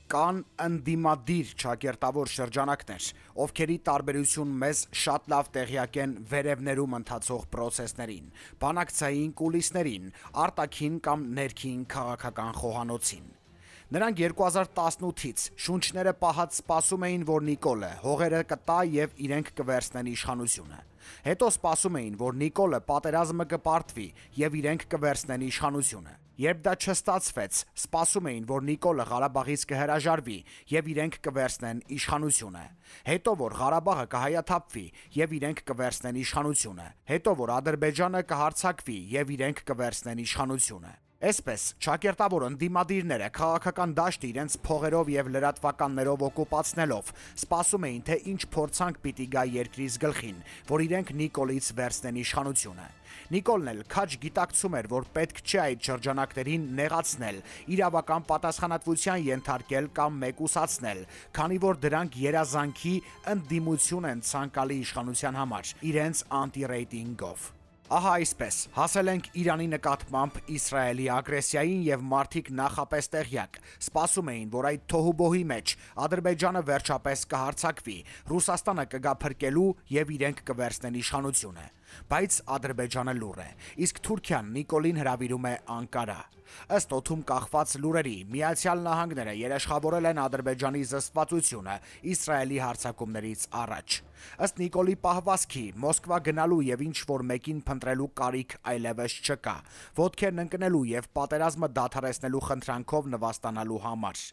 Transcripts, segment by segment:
Կան ընդդիմադիր ճակերտավոր շրջանակներ, ովքերի տարբերություն մեզ շատ լավ տեղյակ են վերևներում ընթացող պրոցեսներին, բանակցային կուլիսներին, արտաքին կամ ներքին քաղաքական խոհանոցին։ Նրանք 2018-ից շունչները պահած սպասում էին, որ Նիկոլը հողերը կտա եւ իրենք կվերցնեն իշխանությունը։ Հետո սպասում էին, որ Նիկոլը պատերազմը կպարտվի եւ իրենք կվերցնեն իշխանությունը։ Երբ դա չստացվեց, սպասում էին, որ Նիկոլը Ղարաբաղից կհրաժարվի եւ իրենք կվերցնեն իշխանությունը։ Հետո որ Ղարաբաղը կհայաթափվի եւ իրենք կվերցնեն իշխանությունը։ Հետո որ Ադրբեջանը կհարձակվի եւ իրենք կվերցնեն իշխանությունը։ Այսպես, ճակերտավոր ընդդիմադիրները քաղաքական դաշտը իրենց փողերով եւ լրատվականներով օկուպացնելով սպասում էին, թե ինչ փորձանք պիտի գա երկրից գլխին, որ իրենք Նիկոլից վերցնեն իշխանությունը։ Նիկոլն էլ քաջ գիտակցում էր, որ պետք չէ այդ շրջանակներին նեղացնել, իրավական պատասխանատվության ենթարկել կամ մեկուսացնել, քանի որ դրանք երազանքի ընդդիմություն են ցանկալի իշխանության համար, իրենց անտի-ռեյտինգով։ Ահա այսպես, հասել ենք Իրանի նկատմամբ Իսրայելի ագրեսիային եւ մարդիկ նախապես տեղյակ, սպասում էին, որ այդ թոհուբոհի մեջ Ադրբեջանը վերջապես կհարձակվի, Ռուսաստանը կգա փրկելու եւ իրենք կվերցնեն իշխանությունը։ Բայց Ադրբեջանը լուռ է, իսկ Թուրքիան Նիկոլին հրավիրում է Անկարա։ Ըստ օդում կախված լուրերի, Միացյալ Նահանգները երաշխավորել են Ադրբեջանի զսպվածությունը Իսրայելի հարձակումներից առաջ։ Ըստ Նիկոլի պահվածքի, Մոսկվա գնալու եւ ինչ-որ մեկին փնտրելու կարիք այլևս չկա, ոտքերն ընկնելու եւ պատերազմը դադարեցնելու խնդրանքով նվաստանալու համար։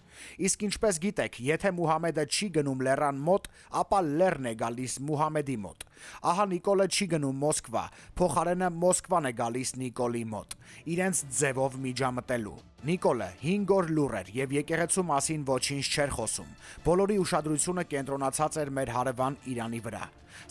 Իսկ ինչպես գիտեք, եթե Մուհամեդը չի գնում լեռան մոտ, ապա լեռն է գալիս Մուհամեդի մոտ։ Ահա Նիկոլը չի գնում Մոսկվա, փոխարենը Մոսկվան է գալիս Նիկոլի մոտ, իրենց ձևով միջամտելու։ Նիկոլը 5 օր լուռ էր եւ եկեղեցու մասին ոչինչ չէր խոսում։ Բոլորի ուշադրությունը կենտրոնացած էր մեր հարևան Իրանի վրա։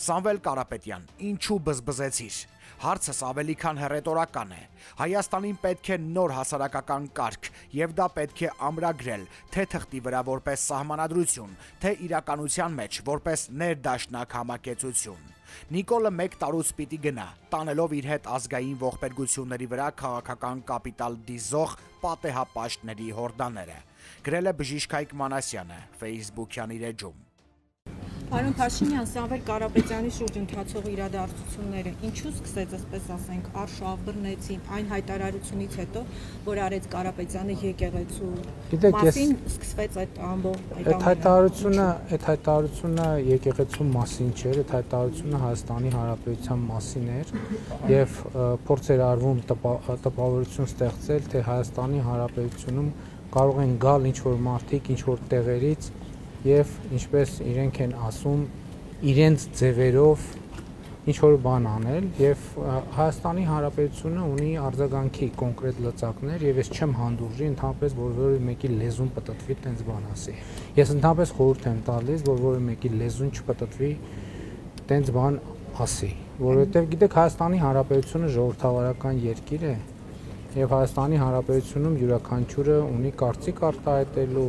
Սամվել Կարապետյան, ինչու բզբզեցիր։ Հարցս ավելի քան հռետորական է։ Հայաստանին պետք է նոր հասարակական կարգ եւ դա պետք է ամրագրել թե թղթի վրա որպես սահմանադրություն, թե իրականության մեջ որպես ներդաշնակ համակեցություն։ Նիկոլը 1 տարուց պիտի գնա, տանելով իր հետ ազգային ողբերգությունների վրա քաղաքական կապիտալ դիզող պատեհապաշտների հորդաները։ Գրել է Բժիշկ Հայկ Մանասյանը Facebook-յան իր էջում։ Պարոն Փաշինյան, Սամվել Կարապետյանի շուրջ ընթացող իրադարձությունները ինչու սկսեց, այսպես ասենք, արշավ բռնեցին այն հայտարարությունից հետո, որ արեց Կարապետյանը եկեղեցու մասին սկսվեց այդ ամբողջ այդ հայտարարությունը եկեղեցու մասին չէր, այդ հայտարարությունը Հայաստանի Հանրապետության մասին էր եւ փորձ էր արվում տպավորություն ստեղծել, թե Հայաստանի Հանրապետությունում կարող են գալ ինչ-որ մարդիկ ինչ-որ տեղերից եւ ինչպես իրենք են ասում, իրենց ձևերով ինչ-որ բան անել եւ Հայաստանի Հանրապետությունը ունի արձագանքի կոնկրետ լծակներ եւ ես չեմ հանդուրժի ընդհանրապես որ մեկի լեզուն պտտվի տենց բան ասի։ Ես ընդհանրապես խորհուրդ եմ տալիս, որ մեկի լեզուն չպտտվի տենց բան ասի, որովհետեւ գիտեք Հայաստանի Հանրապետությունը ժողովրդավարական երկիր է եւ Հայաստանի Հանրապետությունում յուրաքանչյուրը ունի կարծիք արտահայտելու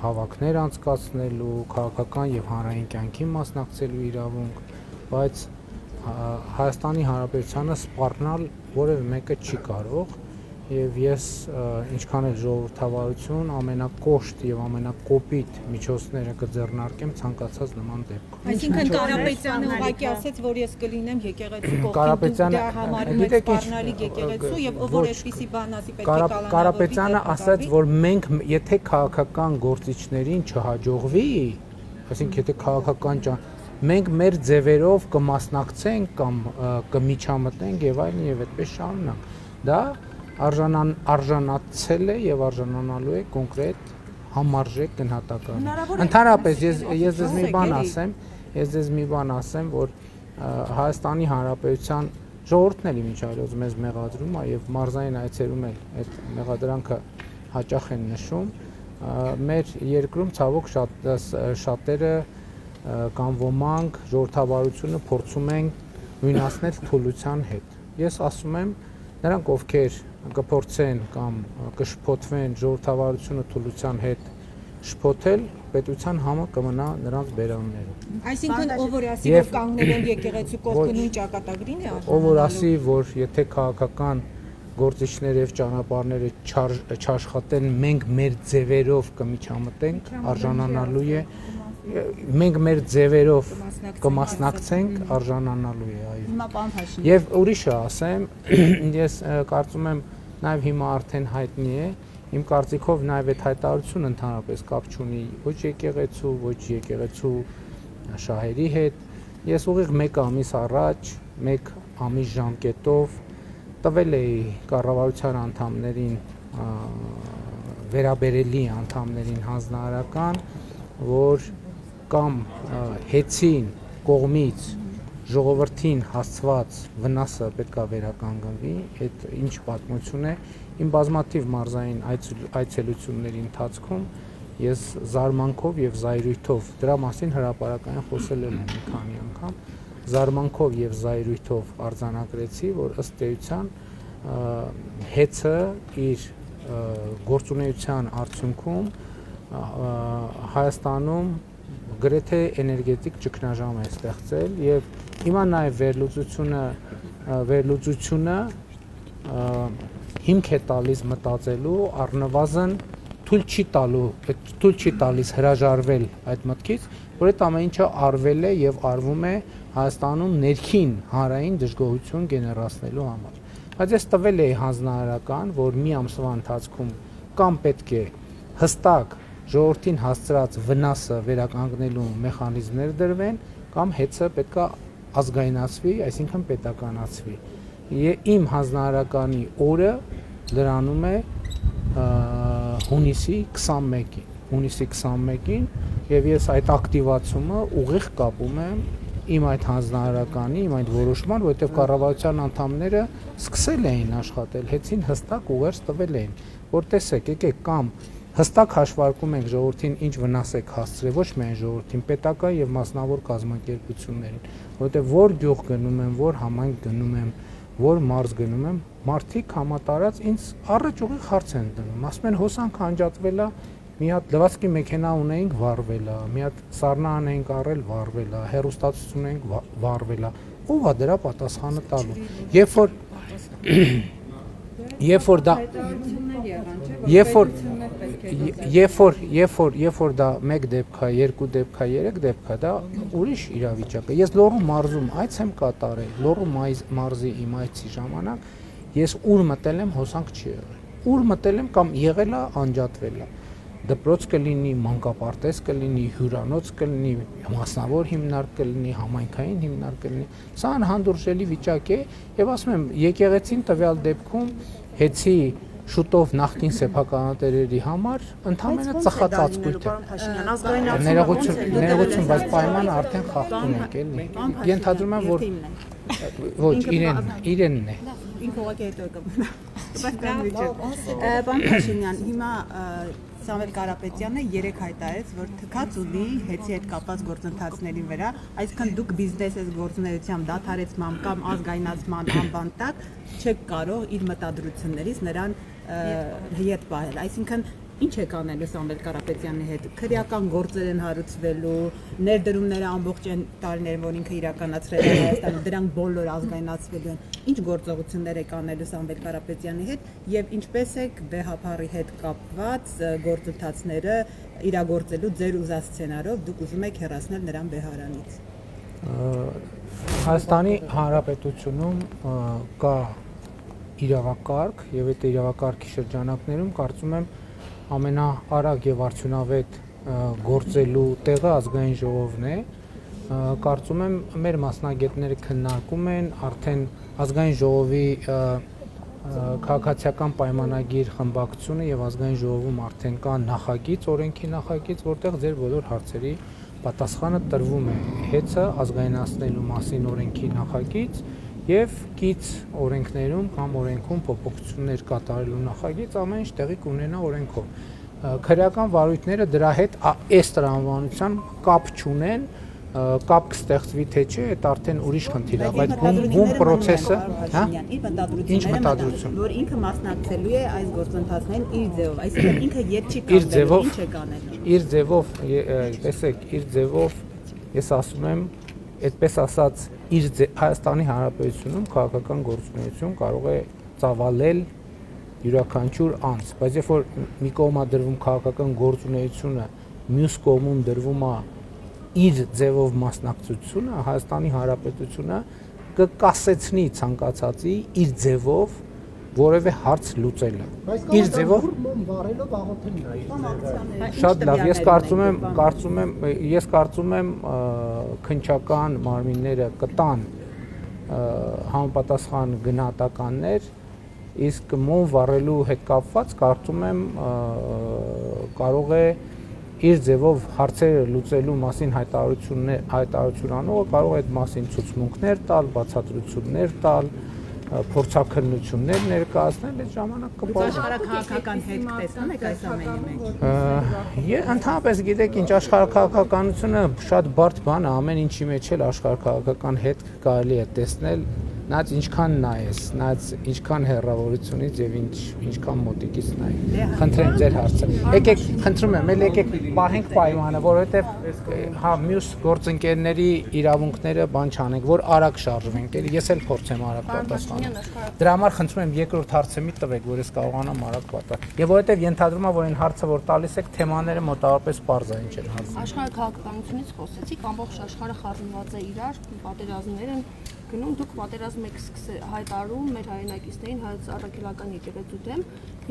հավաքներ անցկացնելու, քաղաքական եւ հանրային կյանքի մասնակցելու իրավունք, բայց Հայաստանի Հանրապետությանը սպառնալ որևէ մեկը չի կարող եւ ես ինչքան էլ ժողովրդավարություն ամենակոշտ եւ ամենակոպիտ միջոցները կձեռնարկեմ ցանկացած նման դեպքում։ Այսինքն Կարապետյանը ուղղակի ասաց, որ ես կլինեմ եկեղեցու կողքին, դա համարում եք սպառնալի եկեղեցու եւ ով որ այսպիսի բան ասի պետք է կալանավորվի։ Կարապետյանը ասաց, որ մենք եթե քաղաքական գործիչներին չհաջողվի, այսինքն եթե քաղաքական մենք մեր ձևերով կմասնակցենք կամ կմիջամտենք եւ այլն եւ այդպես շարունակ։ Դա արժանացել է եւ արժանանալու է կոնկրետ համարժեք գնահատական։ Ընդհանրապես ես ձեզ մի բան ասեմ, որ Հայաստանի Հանրապետության ժողովուրդն էլ իմիջիայլոց մեզ մեղադրում է եւ մարզային այցերում էլ այդ մեղադրանքը հաճախ են նշում։ Մեր երկրում ցավոք շատերը կամ ոմանք ժողովրդավարությունը փորձում են նույնացնել թուլության հետ։ Ես ասում եմ, նրանք ովքեր կփորձեն կամ կշփոթվեն ժողովրդավարությունը թուլության հետ շփոթել, պետության համը կմնա նրանց բերաններում։ Այսինքն ով որ ասի, որ կանգնել են եկեղեցու կողքը նույն ճակատագրին է արժանանալու։ Ով որ ասի, որ եթե քաղաքական գործիչները եւ ճանապարհները չաշխատեն, մենք մեր ձևերով կմիջամտենք, արժանանալու է, մենք մեր ձևերով կմասնակցենք, արժանանալու է, այո։ Հիմա պարոն Փաշինյան։ Եվ ուրիշը ասեմ, ես կարծում եմ նաեւ հիմա արդեն հայտնի է, իմ կարծիքով նաեւ այդ հայտարարությունը ընդհանրապես կապ չունի ոչ եկեղեցու, ոչ եկեղեցու շահերի հետ։ Ես ուղիղ 1 ամիս առաջ, 1 ամիս ժամկետով տվել էի կառավարության անդամներին, վերաբերելի անդամներին հանձնարարական, որ կամ հեծին կողմից ժողովրդին հասցված վնասը պետք է վերականգնվի, այդ ինչ պատմություն է, իմ բազմաթիվ մարզային այցելությունների ընթացքում ես զարմանքով եւ զայրույթով դրա մասին հրապարակային խոսել եմ մի քանի անգամ, զարմանքով եւ զայրույթով արձանագրեցի, որ ըստ էության հեծը իր գործունեության արդյունքում Հայաստանում գրեթե էներգետիկ ճգնաժամ է ստեղծել եւ հիմա նաեւ վերլուծությունը հիմք է տալիս մտածելու առնվազն թույլ չի տալիս հրաժարվել այդ մտքից, որ այդ ամեն ինչը արվել է եւ արվում է Հայաստանում ներքին հանրային դժգոհություն գեներացնելու համար։ Բայց ես տվել էի հանձնարարական, որ մի ամսվա ընթացքում կամ պետք է հստակ ժողովրդին հասցրած վնասը վերականգնելու մեխանիզմներ դրվեն, կամ հեծը պետք է ազգայնացվի, այսինքն պետականացվի։ Իմ հանձնարարականի օրը լրանում է հունիսի 21-ին, եւ ես այդ ակտիվացումը ուղիղ կապում եմ իմ այդ հանձնարարականի, իմ այդ որոշման, որովհետեւ կառավարության անդամները սկսել էին աշխատել, հեծին հստակ ուղերձ տվել էին, որ տեսեք, եկեք կամ հստակ հաշվարկում ենք ժողովրդին ինչ վնաս եք հասցրել, ոչ միայն ժողովրդին, պետական եւ մասնավոր կազմակերպություններին, որովհետեւ որ գյուղ գնում եմ, որ համայնք գնում եմ, որ մարզ գնում եմ, մարդիկ համատարած ինձ առաջ ուղիղ հարց են դնում, ասում են հոսանքը անջատվել է, մի հատ լվացքի մեքենա ունեինք, վառվել է, մի հատ սառնան էինք առել, վառվել է, հեռուստացություն էինք, վառվել է, ով է դրա պատասխանը տալու։ Երբ որ դա 1 դեպք է, 2 դեպք է, 3 դեպք է, դա ուրիշ իրավիճակ է։ Ես Լոռու մարզում այց եմ կատարել, Լոռու մարզի իմ այցի ժամանակ ես ուր մտել եմ, հոսանք չի եղել։ Ուր մտել եմ կամ եղել է, անջատվել է։ Դպրոց կլինի, մանկապարտեզ կլինի, հյուրանոց կլինի, մասնավոր հիմնարկ կլինի, համայնքային հիմնարկ կլինի։ Սա անհանդուրժելի վիճակ է եւ ասում եմ, եկեղեցին տվյալ դեպքում հեծի շուտով նախկին սեփականատերերի համար ընդհանրապես ծխածածկույթ է։ Ներողություն, բայց պայմանը արդեն խախտում ենք, էլի։ Ենթադրում եմ, որ ոչ, իրենն է։ Ինքը ուղղակի հետո կմնա։ Պարոն Փաշինյան, հիմա Սամվել Կարապետյանը 3 հայտարարեց, որ թքած ունի հեծի հետ կապված գործընթացների վրա, այսինքն դուք բիզնես ես գործունեությամբ դադարեցման կամ ազգայնացման անվան տակ չեք կարող իր մտադրություններից նրան հետ պահել, այսինքն ինչ եք անելու Սամվել Կարապետյանի հետ, քրեական գործեր են հարուցվելու, ներդրումները ամբողջ տարիներ, որ ինքը իրականացրել է Հայաստանում, դրանք բոլոր ազգայնացվելու են, ինչ գործողություններ եք անելու Սամվել Կարապետյանի հետ եւ ինչպես եք բեհափարի հետ կապված գործընթացները իրագործելու ձեր ուզած սցենարով դուք ուզում եք հեռացնել նրան բեհարանից։ Հայաստանի Հանրապետությունում կա իրավակարգ եւ այդ իրավակարգի շրջանակներում կարծում եմ ամենաարագ եւ արդյունավետ գործելու տեղը ազգային ժողովն է, կարծում եմ մեր մասնագետները քննարկում են արդեն ազգային ժողովի քաղաքացիական պայմանագիր խմբակցությունը եւ ազգային ժողովում արդեն կա նախագիծ, օրենքի նախագիծ, որտեղ ձեր բոլոր հարցերի պատասխանը տրվում է։ Հեծը ազգայնացնելու մասին օրենքի նախագիծ եւ կից օրենքներում կամ օրենքում փոփոխություններ կատարելու նախագիծ ամեն ինչ տեղի կունենա օրենքով։ Քրեական վարույթները դրա հետ այս տրամաբանության կապ չունեն, կապ կստեղծվի թե չէ, այդ արդեն ուրիշ խնդիր է, բայց բում process-ը, հա, ինչ մտադրություն, որ ինքը մասնակցելու է այս գործընթացներին իր ձևով, այսինքն ինքը յետ չի կազմելու, ինչ է կանելու։ Իր ձևով, տեսեք, իր ձևով ես ասում եմ, այդպես ասած, իր Հայաստանի Հանրապետությունում քաղաքական գործունեություն կարող է ծավալել յուրաքանչյուր անձ, բայց երբ որ մի կողմ է դրվում քաղաքական գործունեությունը, մյուս կողմում դրվում է իր ձևով մասնակցությունը, Հայաստանի Հանրապետությունը կկասեցնի ցանկացածի իր ձևով որևէ հարց լուծելը։ Իր ձևով վարելով աղոթելն է։ Շատ լավ, ես կարծում եմ քննչական մարմինները կտան համապատասխան գնահատականներ, իսկ մոմ վառելու հետ կապված կարծում եմ կարող է իր ձևով հարցերը լուծելու մասին հայտարարություն անողը կարող է այդ մասին ցուցմունքներ տալ, բացատրություններ տալ, փորձաքննություններ ներկայացնել, այդ ժամանակ կպահի։ Աշխարհաքաղաքական հետ տեսնում եք այս ամենի մեջ։ Ընդհանրապես գիտեք ինչ, աշխարհաքաղաքականությունը շատ բարդ բան է, ամեն ինչի մեջ էլ աշխարհաքաղաքական հետ կարելի է տեսնել, նայած ինչքան նայես, նայած ինչքան հեռավորությունից եւ ինչքան մոտիկից նայ։ Խնդրեմ ձեր հարցը։ Եկեք, խնդրում եմ, եկեք պահենք պայմանը, որովհետեւ հա մյուս գործընկերների իրավունքները բան չանենք, որ արագ շարժվենք, էլի ես էլ փորձեմ արագ պատասխանել։ Դրա համար խնդրում եմ երկրորդ հարցը մի տվեք, որ ես կարողանամ արագ պատասխանել։ Եվ որովհետեւ ենթադրում եմ, որ այն հարցը, որ տալիս եք, թեմաները մոտավորապես պարզ են, ինչ են հարցը։ Աշխարհաքաղաքականությունից խոսեցիք, ամբողջ աշխարհը խառնված է իրար, պատերազմներ են գնում, դուք պատերազմ եք հայտարարում մեր հայրենակիցներին հայոց առաքելական եկեղեցու դեմ,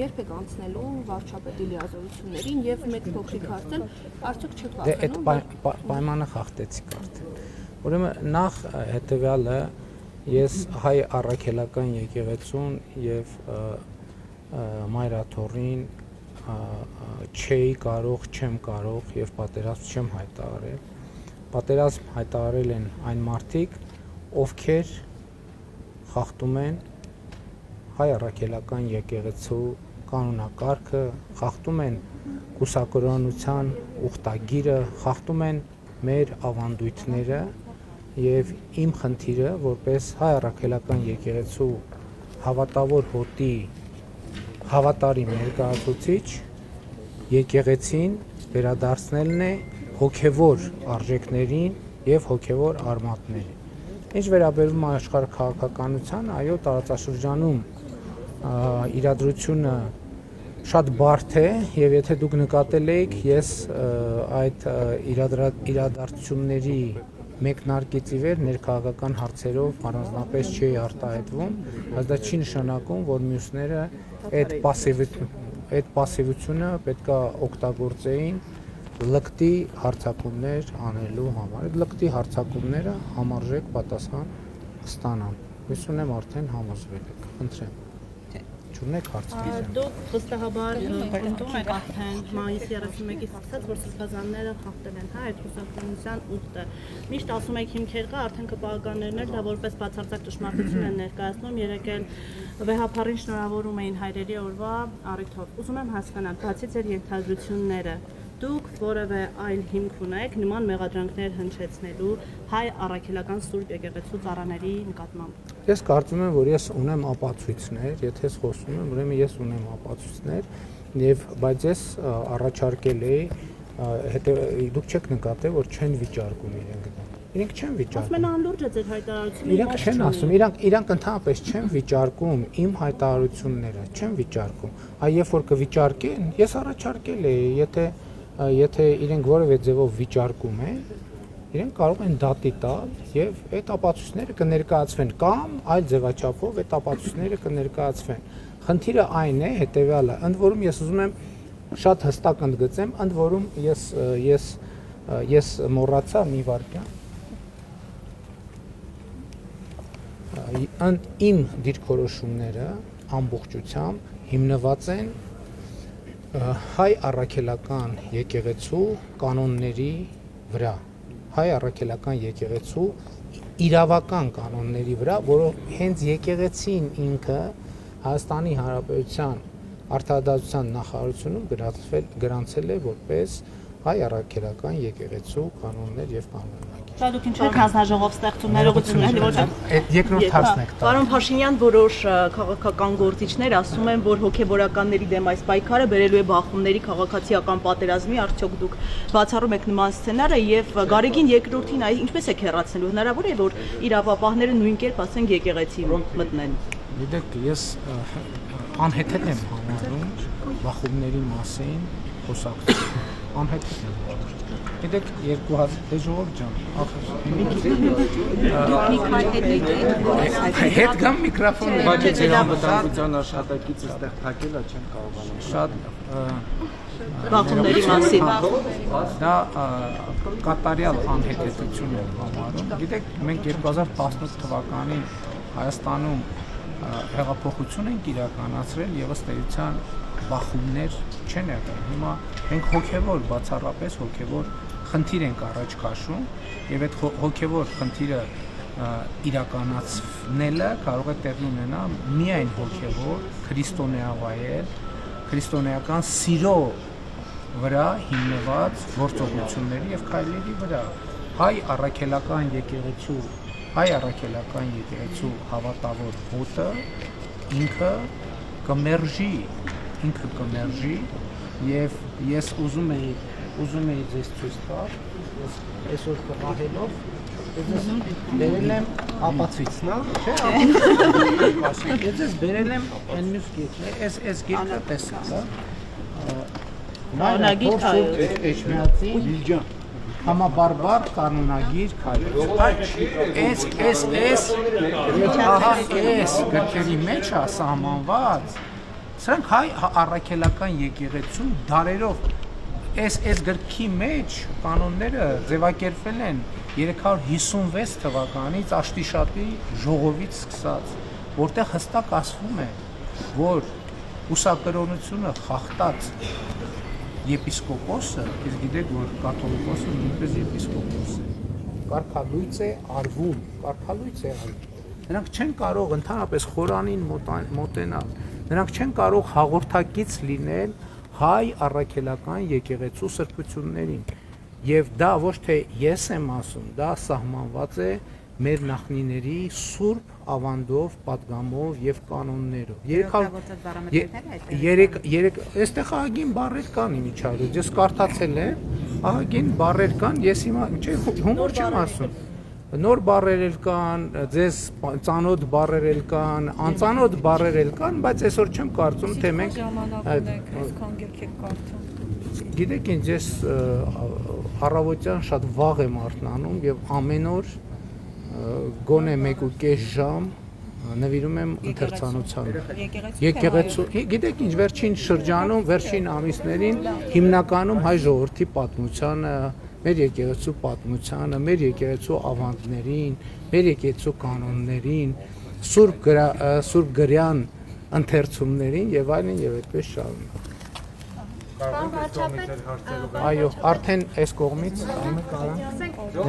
երբ եք անցնելու վարչապետի լիազորություններին եւ մեկ փոքրիկ հարցել, արդյոք չեք վախենում։ Դե այդ պայմանը խախտեցիք արդեն։ Ուրեմն նախ հետեւյալը ես հայ առաքելական եկեղեցուն եւ Մայրաթորին չեմ կարող եւ պատերազմ չեմ հայտարարել։ Պատերազմ հայտարարել են այն մարդիկ, ովքեր խախտում են հայ առաքելական եկեղեցու կանոնակարգը, խախտում են կուսակրոնության ուխտագիրը, խախտում են մեր ավանդույթները եւ իմ խնդիրը որպես հայ առաքելական եկեղեցու հավատավոր հոտի հավատարիմ ներկայացուցիչ եկեղեցին վերադարձնելն է հոգևոր արժեքներին եւ հոգևոր արմատներին։ Ինչ վերաբերում է աշխարհաքաղաքականությանը, այո, տարածաշրջանում իրադրությունը շատ բարդ է եւ եթե դուք նկատել եք, ես այդ իրադարձությունների մեկնարկից ի վեր ներքաղաքական հարցերով առանձնապես չի արտահայտվում, բայց դա չի նշանակում, որ մյուսները այդ պասիվությունը պետքա օգտագործեին լկտի հարցակումներ անելու համար։ Այդ լկտի հարցակումները համարժեք պատասխան կստանան։ Ես ունեմ արդեն համոզվել եք, խնդրեմ։ Չունեք հարցեր։ Դուք վստահաբար ընդունում եք արդեն մայիսի 31-ից սկսած, որ սրբազանները խախտել են այդ կուսակցության ուխտը։ Միշտ ասում եք հիմքեր կա, արդեն ԿՊԱ-ականներն էլ դա որպես բացարձակ ճշմարտություն են ներկայացնում, երեկ էլ վեհապարին շնորհավորում էին հայրերի օրվա առիթով։ Ուզում եմ հասկանալ, բացի ձեր ենթադրությունները, դուք որևէ այլ հիմք ունեք նման մեղադրանքներ հնչեցնելու հայ առաքելական սուրբ եկեղեցու ծառաների նկատմամբ։ Ես կարծում եմ, որ ես ունեմ ապացույցներ, եթե ես խոսում եմ, ուրեմն ես ունեմ ապացույցներ, բայց ես առաջարկել էի, դուք չեք նկատել, որ չեն վիճարկում իրենք դա։ Իրենք չեն վիճարկում։ Ասում են անլուրջ է ձեր հայտարարությունը։ Իրենք չեն ասում, իրանք ընդհանրապես չեն վիճարկում իմ հայտարարությունները, չեն վիճարկում։ Այ երբ որ կվիճարկեն, ես առաջարկել էի, եթե իրենք որևէ ձևով վիճարկում են, իրենք կարող են դատի տալ եւ այդ ապացույցները կներկայացվեն կամ այլ ձևաչափով այդ ապացույցները կներկայացվեն։ Խնդիրը այն է, հետեւյալը, ընդ որում ես ուզում եմ շատ հստակ ընդգծեմ, ընդ որում ես մոռացա մի վարքյան։ Իմ դիրքորոշումները ամբողջությամբ հիմնված են հայ առաքելական եկեղեցու կանոնների վրա, հայ առաքելական եկեղեցու իրավական կանոնների վրա, որով հենց եկեղեցին ինքը Հայաստանի Հանրապետության Արդարադատության նախարարությունում գրանցել է որպես հայ առաքելական եկեղեցու կանոններ եւ կանոնագիր։ Դա դուք ինչու եք հանձնաժողով ստեղծում ներողություններ, որ երկրորդ հարցն եք տա։ Պարոն Փաշինյան, որոշ քաղաքական գործիչներ ասում են, որ հոգեբորականների դեմ այս պայքարը բերելու է բախումների քաղաքացիական պատերազմի, արդյոք դուք բացառում եք նման սցենարը եւ Գարեգին երկրորդին ինչպես եք հեռացնելու։ Հնարավոր է, որ իրավապահները նույն կերպ ասեն եկեղեցի մտնեն։ Գիտեք, ես անհեթեթ եմ համարում բախումների մասին խոսակցություն։ Անհեթեթ եմ համարում։ Գիտեք, 2000 ժողովուրդ ջան, հետ գամ միկրոֆոնը, բայց ձեր անվտանգության աշխատակիցը ստեղ փակելա չեմ կարողանում։ Շատ բախումների մասին։ Դա կատարյալ անհեթեթություն եմ համարում։ Գիտեք, մենք 2018 թվականին Հայաստանում հեղափոխություն ենք իրականացրել եւ ըստ էության բախումներ չեն եղել։ Հիմա մենք հոգեվոր, բացառապես հոգեվոր խնդիր ենք առաջ քաշում եւ այդ հոգեվոր խնդիրը իրականացնելը կարող է տեղի ունենալ միայն հոգեվոր, քրիստոնեավայել, քրիստոնեական սիրո վրա հիմնված գործողությունների եւ քայլերի վրա։ Հայ առաքելական եկեղեցու հավատավոր հոտը ինքը կմերժի եւ ես ուզում եի ձեզ ցույց տալ, ես այսօր կռահելով ես բերել եմ ապացույցնա, չէ՞, ես ձեզ բերել եմ այն մյուս գիրքը, այս գիրքը տեսա, Կանոնագիր քայլեր, համաբարբար կանոնագիր քայլեր, այս գրքերի մեջ է սահմանված, սրանք հայ առաքելական եկեղեցու դարերով այս գրքի մեջ կանոնները ձևակերպվել են 356 թվականից Աշտիշատի ժողովից սկսած, որտեղ հստակ ասվում է, որ ուսակրոնությունը խախտած եպիսկոպոսը, իսկ գիտեք, որ կաթոլիկոսը նույնպես եպիսկոպոս է, կարգալույծ է արվում։ Նրանք չեն կարող ընդհանրապես խորանին մոտենալ, նրանք չեն կարող հաղորդակից լինել հայ առաքելական եկեղեցու սրբություններին եւ դա ոչ թե ես եմ ասում, դա սահմանված է մեր նախնիների սուրբ ավանդով, պատգամով եւ կանոններով։ Այստեղ ահագին բառեր կան իմիջիայլոց, ես կարդացել եմ, ահագին բառեր կան, ես հիմա հումոր չեմ ասում։ Նոր բառեր էլ կան, ձեզ ծանոթ բառեր էլ կան, անծանոթ բառեր էլ կան, բայց այսօր չեմ կարծում, թե մենք գիտեք, ինձ ես առավոտյան շատ վաղ եմ արթնանում եւ ամեն օր գոնե 1.5 ժամ նվիրում եմ ընթերցանությանը։ Եկեղեցու, գիտեք ինչ, վերջին շրջանում, վերջին ամիսներին հիմնականում հայ ժողովրդի պատմությանը, մեր եկեղեցու պատմությանը, մեր եկեղեցու ավանդներին, մեր եկեղեցու կանոններին, սուրբ գրյան ընթերցումներին եւ այլն եւ այդպես շարունակ։ Այո, արդեն այս կողմից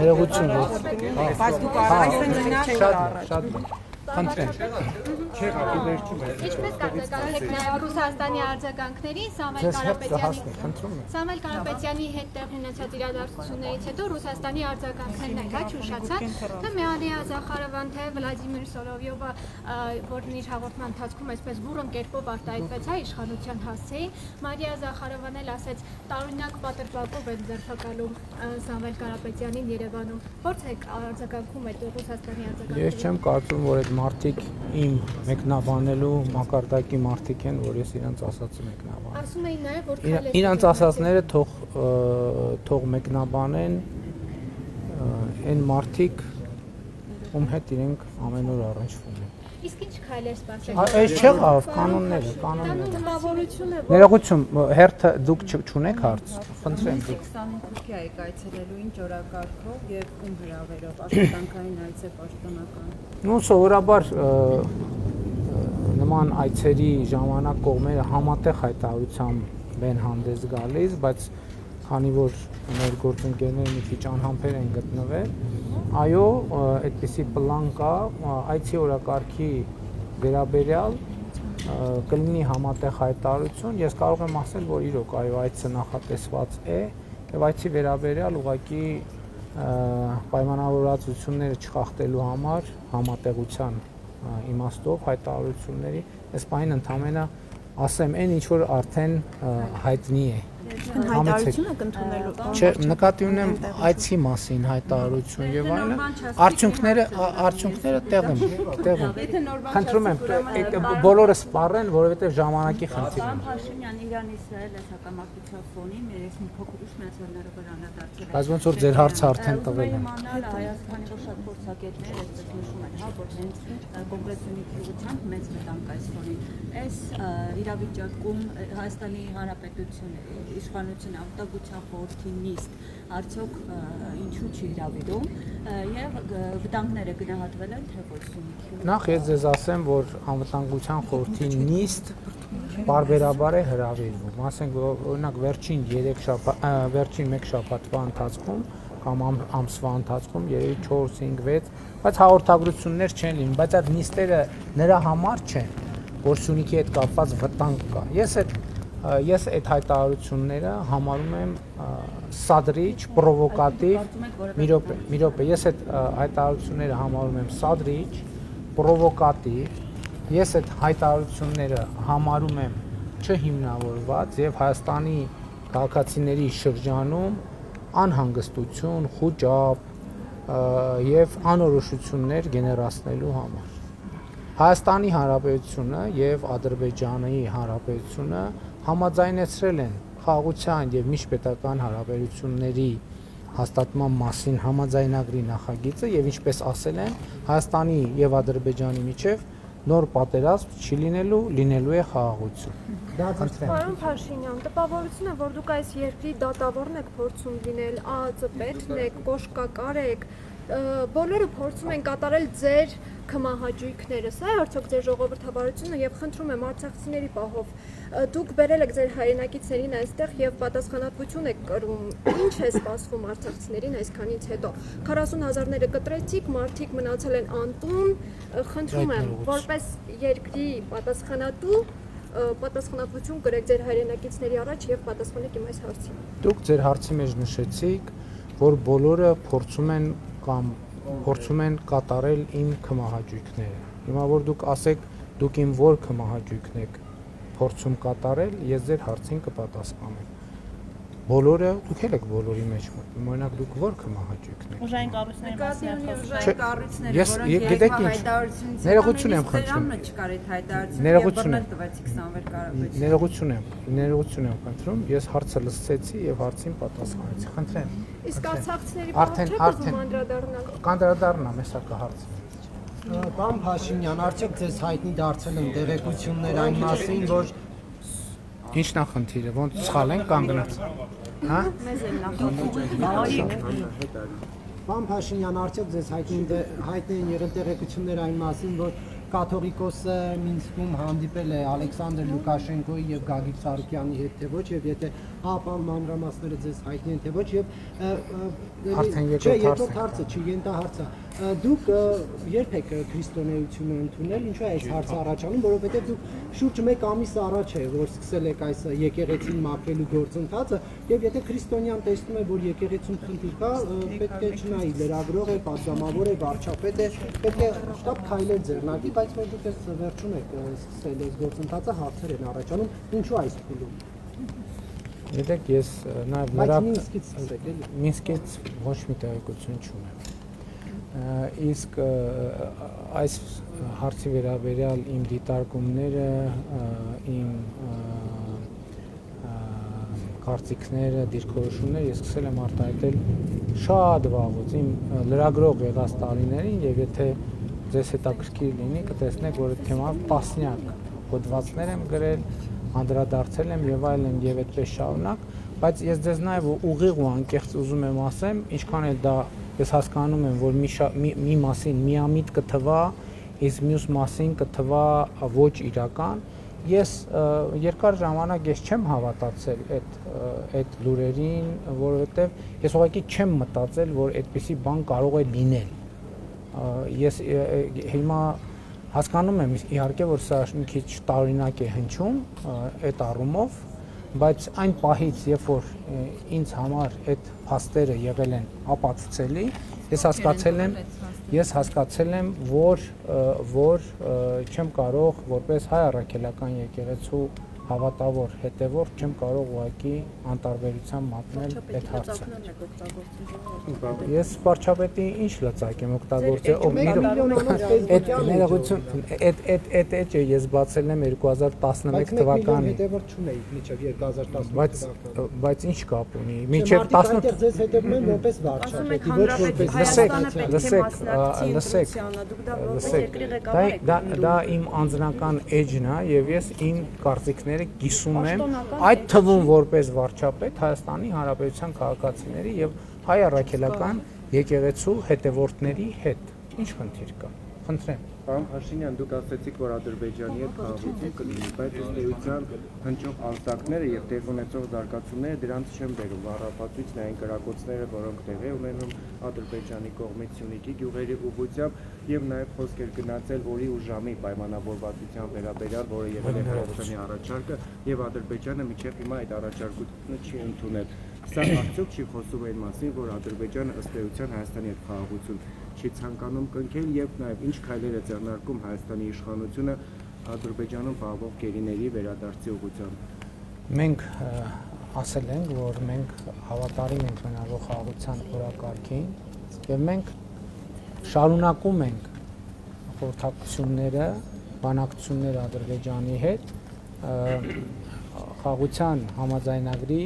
ներողություն։ Բայց դուք կարող եք շատ խնդրեմ։ Ինչպես կարգավորեք նաև Ռուսաստանի արձագանքներին Սամվել Կարապետյանի հետ տեղի ունեցած իրադարձություններից հետո Ռուսաստանի արձագանքներն էլ հաճուշացան, թե Մարիա Զախարովան, թե Վլադիմիր Սոլովյովը, որն իր հաղորդման ընթացքում այսպես բուռն կերպով արտահայտվեց հայ իշխանության հասցեին, Մարիա Զախարովան էլ ասեց տարօրինակ պատրվակով են ձերբակալում Սամվել Կարապետյանին Երևանում։ Ո՞րց է արձագանքում այդ Ռուսաստանի արձագանքները։ Ես չեմ կարծում, որ այդ մարդիկ իմ մեկնաբանելու մակարդակի մարդիկ են, որ ես իրանց ասածը մեկնաբանեմ։ Ասում էին նաև, որ իրանց ասածները թող մեկնաբանեն այն մարդիկ, ում հետ իրենք ամեն օր առնչվում են։ Իսկ ինչ քայլեր սպասել։ Այս չեղավ, կանոնները։ Տպավորություն է, որ Ներողություն, հերթը դուք չունեք հարց։ Խնդրեմ դուք։ 25 թվականի եք այցելելու ինչ օրակարգով եւ ում հրավերով աշխատանքային այց է պաշտոնական։ Ну, սովորաբար նման այցերի ժամանակ կողմերը համատեղ հայտարարությամբ են հանդես գալիս, բայց քանի որ մեր գործընկերները մի քիչ անհամբեր են գտնվել, այո, այդպիսի պլան կա, այցի օրակարգի վերաբերյալ կլինի համատեղ հայտարարություն, ես կարող եմ ասել, որ իրոք այո, այցը նախատեսված է եւ այցի վերաբերյալ ուղղակի պայմանավորվածությունները չխախտելու համար համատեղության իմաստով հայտարարությունների այս բանին ընդամենը ասեմ այն ինչ որ արդեն հայտնի է։ Այսինքն հայտարարություն եք ընդունելու։ Չէ, նկատի ունեմ այցի մասին հայտարարություն եւ այլն։ Արդյունքները տեղում։ Խնդրում եմ, բոլորը սպառեն, որովհետեւ ժամանակի խնդիր է։ Պարոն Փաշինյան, Իրան-Իսրայել լեզվակամարտության ֆոնին մեր մի փոքր ուշ մեծորները վրանադարձել են։ Բայց ոնց որ ձեր հարցը արդեն տվել են։ Հայաստանի որ շատ փորձագետներ այսպես նշում են, հա, որ հենց կոնկրետ ուղղությամբ մեծ մտանք այս ֆոնին։ Այս իրավիճակում Հայաստանի Հանրապետությունը իշխանությունը անվտանգության խորհրդի նիստ արդյոք ինչու չի հրավիրում եւ վտանգները գնահատվել են թե ոչ Սյունիքի։ Նախ ես ձեզ ասեմ, որ անվտանգության խորհրդի նիստ բարբերաբար է հրավիրվում, ասենք օրինակ վերջին 1 շաբաթվա ընթացքում կամ ամսվա ընթացքում երևի 4-5-6, բայց հաղորդագրություններ չեն լինում, բայց այդ նիստերը նրա համար չեն, որ Սյունիքի հետ կապված վտանգ կա։ Ես այդ հայտարարությունները համարում եմ սադրիչ, պրովոկատիվ, մի րոպե, ես այդ հայտարարությունները համարում եմ սադրիչ, պրովոկատիվ, ես այդ հայտարարությունները համարում եմ չհիմնավորված եւ Հայաստանի քաղաքացիների շրջանում անհանգստություն, խուճապ եւ անորոշություններ գեներացնելու համար։ Հայաստանի Հանրապետությունը եւ Ադրբեջանի Հանրապետությունը համաձայնեցրել են խաղաղության եւ միջպետական հարաբերությունների հաստատման մասին համաձայնագրի նախագիծը եւ ինչպես ասել են, Հայաստանի եւ Ադրբեջանի միջեւ նոր պատերազմ չի լինելու է խաղաղություն։ Պարոն Փաշինյան, տպավորություն է, որ դուք այս երկրի դատավորն եք փորձում լինել, ԱԱԾ պետն եք, կոշկակար եք, բոլորը փորձում են կատարել ձեր քմահաճույքները, սա է արդյոք ձեր ժողովրդավարությունը եւ խնդրում եմ արցախցիների պահով, դուք բերել եք ձեր հայրենակիցներին այստեղ եւ պատասխանատվություն եք կրում, ինչ է սպասվում արցախցիներին այսքանից հետո, 40,000-ները կտրեցիք, մարդիկ մնացել են անտուն, խնդրում եմ, որպես երկրի պատասխանատու պատասխանատվություն կրեք ձեր հայրենակիցների առաջ եւ պատասխանեք իմ այս հարցին։ Դուք ձեր հարցի մեջ նշեցիք, որ բոլորը փորձում են կատարել իմ քմահաճույքները։ Հիմա որ դուք ասեք, դուք իմ որ քմահաճույքն եք փորձում կատարել, ես ձեր հարցին կպատասխանեմ։ Բոլորը, դուք էլ եք բոլորի մեջ մտնում, օրինակ դուք որ քմահաճույքն եք։ Ուժային կառույցների մասին Ես գիտեք ինչ, ներողություն եմ խնդրում։ Ներողություն եմ խնդրում, ես հարցը լսեցի եւ հարցին պատասխանեցի։ Խնդրեմ։ Իսկ արցախցիների պահով չեք ուզում անդրադառնալ։ Կանդրադառնամ, հեսա կհարցը։ Պարոն Փաշինյան, արդյոք ձեզ հայտնի դարձել են տեղեկություններ այն մասին, որ Ինչն է խնդիրը, ոնց սխալ են կանգնած։ Հա? մեզ են նախատում։ Պարոն Փաշինյան, արդյոք ձեզ հայտնի են եղել տեղեկություններ այն մասին, որ կաթողիկոսը Մինսկում հանդիպել է Ալեքսանդր Լուկաշենկոյի եւ Գագիկ Ծառուկյանի հետ թե ոչ եւ եթե ահա մանրամասները ձեզ հայտնի են թե ոչ եւ երկրորդ հարցը չի ենթահարցը դուք երբ եք քրիստոնեությունը ընդունել ինչու է այս հարցը առաջանում որովհետեւ դուք շուրջ 1 ամիս առաջ է որ սկսել եք այս եկեղեցին մաքրելու գործընթացը եւ եթե քրիստոնյան տեսնում է որ եկեղեցում խնդիր կա պետք է չնայի լրագրող է պատգամավոր է վարչապետ է պետք է շտապ քայլեր ձեռնարկի բայց մենք դուք այս վերջում եք սկսել այս գործընթացը հարցեր են առաջանում ինչու այս փուլում Գիտեք ես նաեւ նրա Մինսկից ոչ մի տեղեկություն չունեմ իսկ այս հարցի վերաբերյալ իմ դիտարկումները իմ կարծիքները դիրքորոշումները ես սկսել եմ արտահայտել շատ վաղուց իմ լրագրող եղած տարիներին եւ եթե ձեզ հետաքրքիր լինի կտեսնեք որ այդ թեմայով տասնյակ հոդվածներ եմ գրել անդրադարձել եմ եւ այլն եւ այդպես շարունակ բայց ես ձեզ նաեւ ուղիղ ու անկեղծ ուզում եմ ասեմ ինչքան էլ դա ես հասկանում եմ որ մի մասին միամիտ կթվա իսկ մյուս մասին կթվա ոչ իրական ես երկար ժամանակ ես չեմ հավատացել այդ լուրերին որովհետեւ ես ուղղակի չեմ մտածել որ այդպիսի բան կարող է լինել ես հիմա հասկանում եմ իհարկե որ սա մի քիչ տարօրինակ է հնչում այդ առումով բայց այն պահից երբ որ ինձ համար այդ փաստերը եղել են ապացուցելի ես հասկացել եմ որ չեմ կարող որպես հայ առաքելական եկեղեցու հավատավոր, հետևորդ չեմ կարող ուղղակի անտարբերության մատնել այդ հարցը։ Ես վարչապետի ինչ լծակ եմ օգտագործել, այդ ներողություն, այդ էջը ես բացել եմ 2011 թվականին։ Հետևորդ չունեիք մինչև 2018 թվականը։ Բայց ինչ կապ ունի։ Մինչև 18 ձեզ հետևում են որպես վարչապետի, ոչ որպես դա իմ անձնական էջն է եւ ես իմ կարծիքները կիսում եմ այդ թվում որպես վարչապետ Հայաստանի Հանրապետության քաղաքացիների եւ հայ առաքելական եկեղեցու հետևորդների հետ։ Ինչ խնդիր կա։ Խնդրեմ։ Պարոն Փաշինյան, դուք ասացիք, որ Ադրբեջանի հետ խաղաղություն կլինի, բայց ըստ էության հնչող ազդակները եւ տեղ ունեցող զարգացումները դրանց չեն բերում։ Առապատույցն այն կրակոցները, որոնք տեղի ունենում Ադրբեջանի կողմից Սյունիքի գյուղերի ուղղությամբ եւ նաեւ խոսք էր գնացել օրի ու ժամի պայմանավորվածության վերաբերյալ, որը եղել է Փարոզյանի առաջարկը եւ Ադրբեջանը մինչեւ հիմա այդ առաջարկությունը չի ընդունել։ Սա արդյոք չի խոսում այն մասին, որ Ադրբեջանը ըստ էության Հայաստանի հետ խաղաղություն չի ցանկանում կնքել եւ նաեւ ինչ քայլեր է ձեռնարկում Հայաստանի իշխանությունը Ադրբեջանում պահվող գերիների վերադարձի ուղղությամբ։ Մենք ասել ենք, որ մենք հավատարիմ ենք մնալու խաղաղության օրակարգին եւ մենք շարունակում ենք խորհրդակցությունները, բանակցությունները Ադրբեջանի հետ խաղաղության համաձայնագրի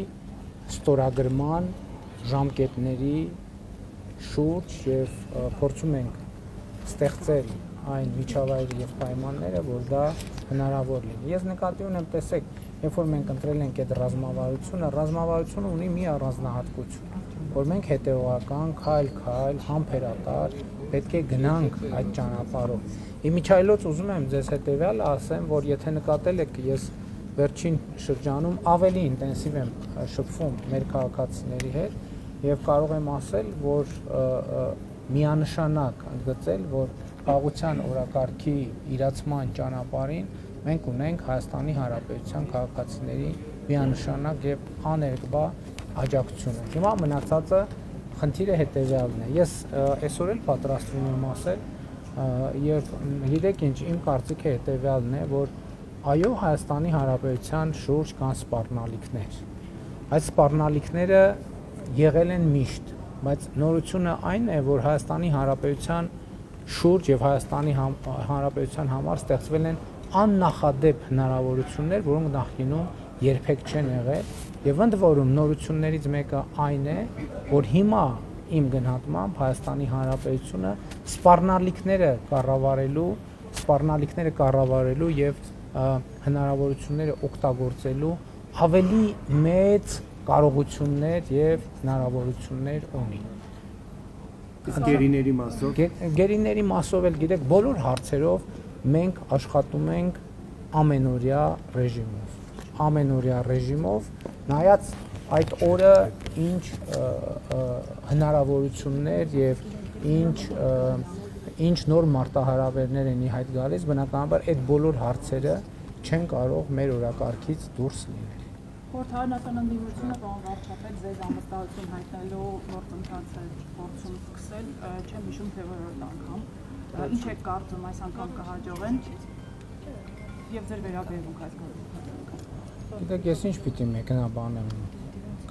ստորագրման ժամկետների շուրջ եւ փորձում ենք ստեղծել այն միջավայրը եւ պայմանները, որ դա հնարավոր լինի։ Ես նկատի ունեմ, տեսեք, երբ որ մենք ընտրել ենք այդ ռազմավարությունը ունի մի առանձնահատկություն, որ մենք հետեւողական, քայլ-քայլ, համբերատար պետք է գնանք այդ ճանապարհով։ Իմիջայլոց ուզում եմ ձեզ հետեւյալը ասեմ, որ եթե նկատել եք, ես վերջին շրջանում ավելի ինտենսիվ եմ շփվում մեր քաղաքացիների հետ եւ կարող եմ ասել, որ միանշանակ ընդգծել, որ խաղաղության օրակարգի իրացման ճանապարհին մենք ունենք Հայաստանի Հանրապետության քաղաքացիների միանշանակ եւ աներկբա աջակցությունը։ Հիմա մնացածը խնդիրը հետեւյալն է։ Ես այսօր էլ պատրաստվում եմ ասել եւ գիտեք ինչ, իմ կարծիքը հետեւյալն է, որ այո, Հայաստանի Հանրապետության շուրջ կան սպառնալիքներ։ Այդ սպառնալիքները եղել են միշտ, բայց նորությունը այն է, որ Հայաստանի Հանրապետության շուրջ եւ Հայաստանի Հանրապետության համար ստեղծվել են աննախադեպ հնարավորություններ, որոնք նախկինում երբեք չեն եղել, եւ ընդ որում նորություններից մեկը այն է, որ հիմա իմ գնահատմամբ Հայաստանի Հանրապետությունը սպառնալիքները կառավարելու եւ հնարավորությունները օգտագործելու ավելի մեծ կարողություններ եւ հնարավորություններ ունի։ Գերիների մասով էլ գիտեք, բոլոր հարցերով մենք աշխատում ենք ամենօրյա ռեժիմով, նայած այդ օրը ինչ հնարավորություններ եւ ինչ նոր մարտահրավերներ են ի հայտ գալիս, բնականաբար այդ բոլոր հարցերը չեն կարող մեր օրակարգից դուրս լինել։ Խորհրդարանական ընդդիմությունը պարոն վարչապետ ձեզ ամստահություն հայտնելու գործընթացը փորձում սկսել, չեմ հիշում թե որորդ անգամ։ Ինչ եք կարծում այս անգամ կհաջողեն եւ ձեր վերաբերմունք այս գործընթացին։ Գիտեք, ես ինչ պիտի մեկնաբանեմ։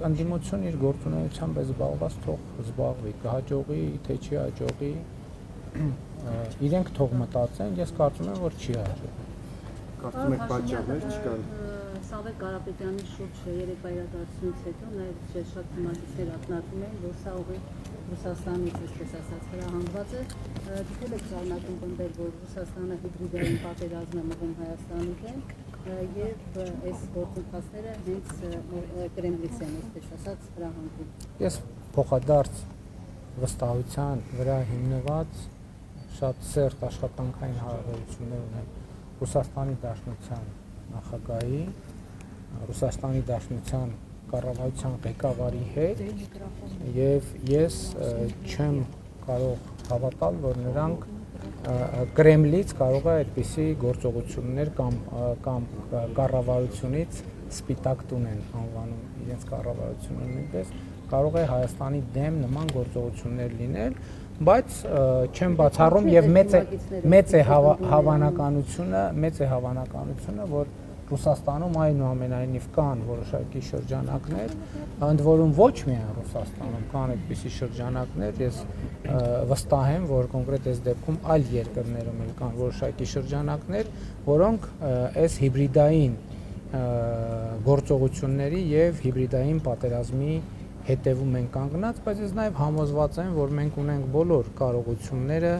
Ընդդիմություն իր գործունեությամբ է զբաղված, թող զբաղվի, կհաջողի, թե չի հաջողի, իրենք թող մտածեն, ես կարծում եմ, որ չի հաջողի։ Կարծում եք պատճառներ չկան։ Սավետ Կարապետյանի շուրջ երեկվա իրադարձությունից հետո նաև շատ թեմատիկներ ակնարկում են, որ սա ուղի Ռուսաստանից, այսպես ասած, հրահանգված է։ Դուք եք շարունակում պնդել, որ Ռուսաստանը հիբրիդային պատերազմ է մղում Հայաստանի դեմ եւ այս գործընթացները հենց Կրեմլից են, այսպես ասած, հրահանգում։ Ես փոխադարձ վստահության վրա հիմնված շատ սերտ աշխատանքային հարաբերություններ ունեմ Ռուսաստանի Դաշնության նախագահի, Ռուսաստանի Դաշնության կառավարության ղեկավարի հետ եւ ես չեմ կարող հավատալ, որ նրանք Կրեմլից կարող է այդպիսի գործողություններ կամ կառավարությունից սպիտակ տուն են անվանում իրենց կառավարությունը նույնպես կարող է Հայաստանի դեմ նման գործողություններ լինել, բայց չեմ բացառում եւ մեծ է հավանականությունը, որ Ռուսաստանում այնուամենայնիվ կան որոշակի շրջանակներ, ընդ որում ոչ միայն Ռուսաստանում կան այդպիսի շրջանակներ, ես վստահ եմ, որ կոնկրետ այս դեպքում այլ երկրներում էլ կան որոշակի շրջանակներ, որոնք այս հիբրիդային գործողությունների եւ հիբրիդային պատերազմի հետևում են կանգնած, բայց ես նաեւ համոզված եմ, որ մենք ունենք բոլոր կարողությունները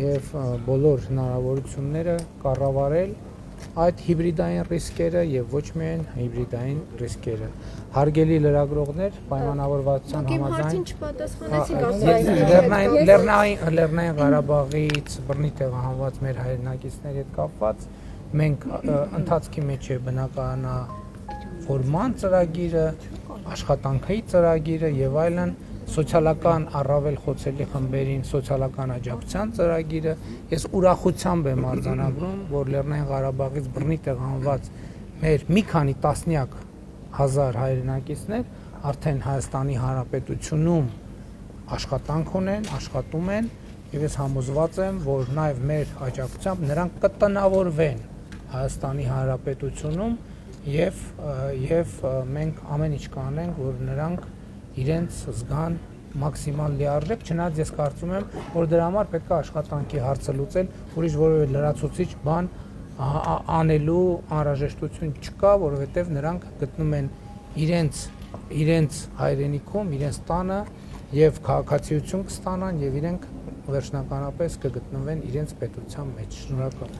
եւ բոլոր հնարավորությունները կառավարել այդ հիբրիդային ռիսկերը եւ ոչ միայն հիբրիդային ռիսկերը։ Հարգելի լրագրողներ, պայմանավորվածության համաձայն Լեռնային Ղարաբաղից բռնի տեղահանված մեր հայրենակիցների հետ կապված մենք ընթացքի մեջ է բնակարանավորման ծրագիրը, աշխատանքի ծրագիրը եւ այլն, սոցիալական առավել խոցելի խմբերին սոցիալական աջակցության ծրագիրը, ես ուրախությամբ եմ արձանագրում, որ Լեռնային Ղարաբաղից բռնի տեղահանված մեր մի քանի տասնյակ հազար հայրենակիցներ արդեն Հայաստանի Հանրապետությունում աշխատանք ունեն, աշխատում են եւ ես համոզված եմ, որ նաեւ մեր աջակցությամբ նրանք կտնավորվեն Հայաստանի Հանրապետությունում եւ մենք ամեն ինչ կանենք, որ նրանք իրենց զգան մաքսիմալ լիարժեք, չնայած ես կարծում եմ, որ դրա համար պետք է աշխատանքի հարցը լուծել, ուրիշ որևէ լրացուցիչ բան անելու անհրաժեշտություն չկա, որովհետև նրանք գտնում են իրենց հայրենիքում, իրենց տանը եւ քաղաքացիություն կստանան եւ իրենք վերջնականապես կգտնվեն իրենց պետության մեջ։ Շնորհակալ եմ։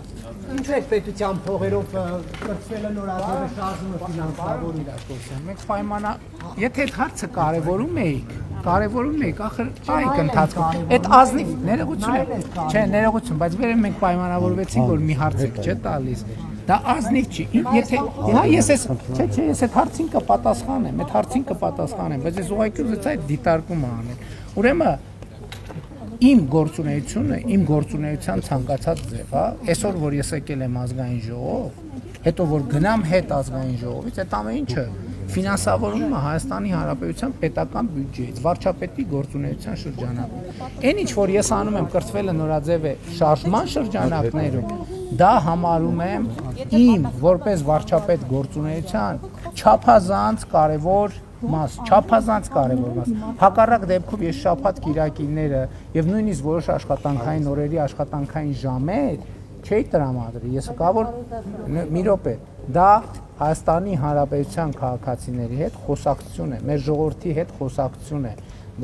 Ինչու է պետության փողերով կրծվելը նորաձևը շարժումը ֆինանսավորում իրականացնում։ Մենք պայմանա, եթե այդ հարցը կարևորում էիք, ախր այ ընթացքում։ Այդ ազնիվ ներողություն է։ Չէ, ներողություն, բայց վերև մենք պայմանավորվեցինք, որ մի հարց եք չէ տալիս։ Դա ազնիվ չի։ Եթե ես այդ հարցին կպատասխանեմ, բայց ես ուղղակի ուզեցի այդ դիտարկումը անել։ Ուրեմն իմ գործունեության ցանկացած ձև, հա, այսօր որ ես եկել եմ ազգային ժողով, հետո որ գնամ հետ ազգային ժողովից, այդ ամեն ինչը ֆինանսավորվում է Հայաստանի Հանրապետության պետական բյուջեից, վարչապետի գործունեության շրջանակում։ Այն ինչ որ ես անում եմ կրծվելը նորաձև է շարժման շրջանակներում, դա համարում եմ իմ որպես վարչապետ գործունեության չափազանց կարևոր մաս, հակառակ դեպքում ես շաբաթ կիրակիները եւ նույնիսկ որոշ աշխատանքային օրերի աշխատանքային ժամեր չէի տրամադրի, ես կա որ մի րոպե, դա Հայաստանի Հանրապետության քաղաքացիների հետ խոսակցություն է, մեր ժողովրդի հետ խոսակցություն է,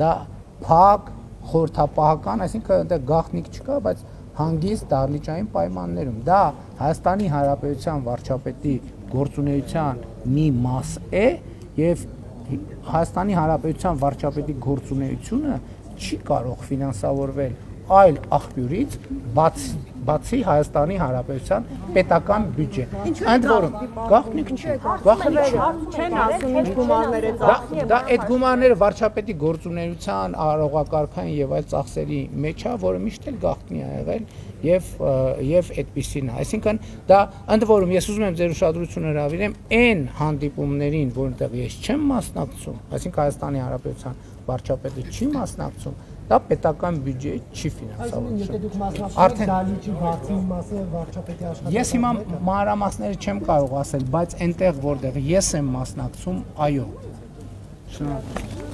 դա փակ, խորհրդապահական, այսինքն դա գաղտնիք չկա, բայց հանգիստ դահլիճային պայմաններում, դա Հայաստանի Հանրապետության վարչապետի գործունեության մի մաս է եւ Հայաստանի Հանրապետության վարչապետի գործունեությունը չի կարող ֆինանսավորվել այլ աղբյուրից բացի Հայաստանի Հանրապետության պետական բյուջե։ Ընդ որում գաղտնիք չի, չեն ասում ինչ գումարներ է ծախսվում։ Դա այդ գումարները վարչապետի գործունեության առողակարգային եւ այլ ծախսերի մեջ է, որը միշտ էլ գաղտնի է եղել եւ այդպեսին է։ Այսինքն դա ընդ որում ես ուզում եմ ձեր ուշադրությունը հրավիրեմ այն հանդիպումներին, որտեղ ես չեմ մասնակցում, այսինքն Հայաստանի Հանրապետության վարչապետը չի մասնակցում, դա պետական բյուջե չի ֆինանսավորվում։ Եթե դուք մասնակցում դալիճի բացի մասը վարչապետի աշխատանքը։ Ես հիմա մանրամասները չեմ կարող ասել, բայց այնտեղ որտեղ ես եմ մասնակցում, այո։ Շնորհակալ եմ։